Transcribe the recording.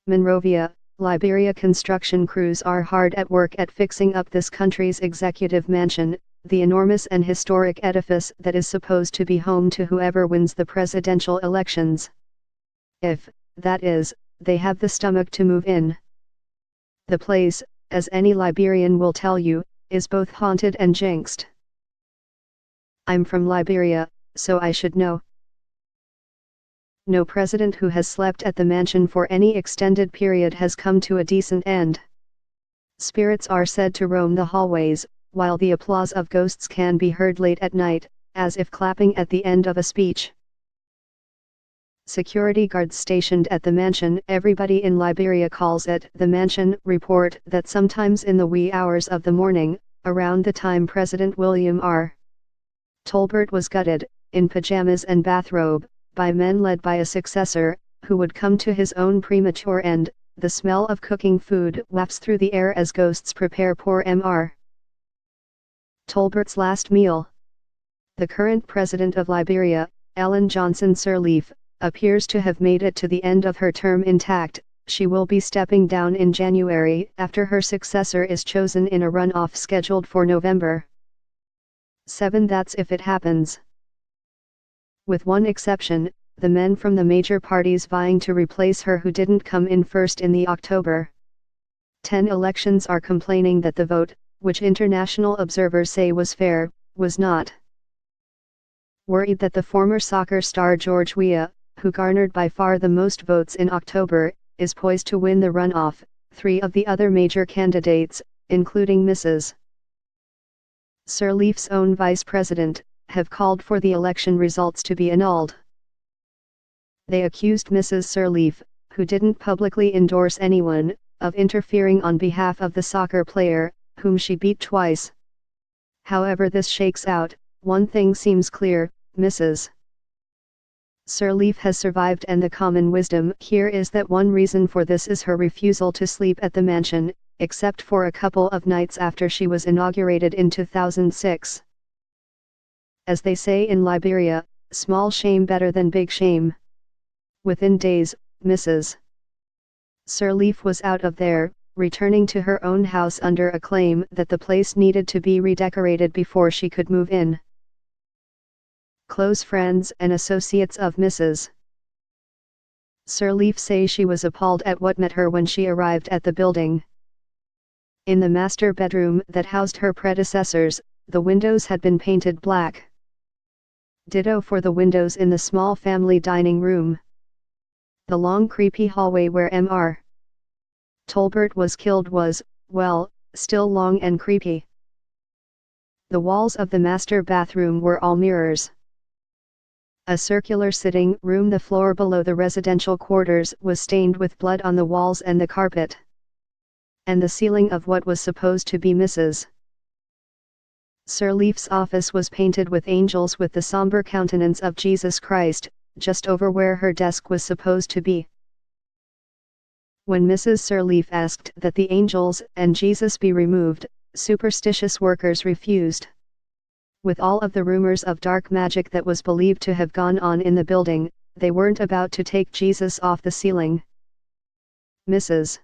Monrovia, Liberia. Construction crews are hard at work at fixing up this country's executive mansion, the enormous and historic edifice that is supposed to be home to whoever wins the presidential elections. If, that is, they have the stomach to move in. The place, as any Liberian will tell you, is both haunted and jinxed. I'm from Liberia, so I should know. No president who has slept at the mansion for any extended period has come to a decent end. Spirits are said to roam the hallways, while the applause of ghosts can be heard late at night, as if clapping at the end of a speech. Security guards stationed at the mansion, everybody in Liberia calls it the mansion, report that sometimes in the wee hours of the morning, around the time President William R. Tolbert was gutted, in pajamas and bathrobe, by men led by a successor, who would come to his own premature end, the smell of cooking food wafts through the air as ghosts prepare poor Mr. Tolbert's last meal. The current president of Liberia, Ellen Johnson Sirleaf, appears to have made it to the end of her term intact. She will be stepping down in January after her successor is chosen in a runoff scheduled for November 7. That's if it happens. With one exception, the men from the major parties vying to replace her who didn't come in first in the October 10 elections are complaining that the vote, which international observers say was fair, was not. Worried that the former soccer star George Weah, who garnered by far the most votes in October, is poised to win the runoff, 3 of the other major candidates, including Mrs. Sirleaf's own vice president, have called for the election results to be annulled. They accused Mrs. Sirleaf, who didn't publicly endorse anyone, of interfering on behalf of the soccer player, whom she beat twice. However this shakes out, one thing seems clear: Mrs. Sirleaf has survived, and the common wisdom here is that one reason for this is her refusal to sleep at the mansion, except for a couple of nights after she was inaugurated in 2006. As they say in Liberia, small shame better than big shame. Within days, Mrs. Sirleaf was out of there, returning to her own house under a claim that the place needed to be redecorated before she could move in. Close friends and associates of Mrs. Sirleaf say she was appalled at what met her when she arrived at the building. In the master bedroom that housed her predecessors, the windows had been painted black. Ditto for the windows in the small family dining room. The long creepy hallway where Mr. Tolbert was killed was, well, still long and creepy. The walls of the master bathroom were all mirrors. A circular sitting room, the floor below the residential quarters, was stained with blood on the walls and the carpet. And the ceiling of what was supposed to be Mrs. Sirleaf's office was painted with angels with the somber countenance of Jesus Christ, just over where her desk was supposed to be. When Mrs. Sirleaf asked that the angels and Jesus be removed, superstitious workers refused. With all of the rumors of dark magic that was believed to have gone on in the building, they weren't about to take Jesus off the ceiling. Mrs.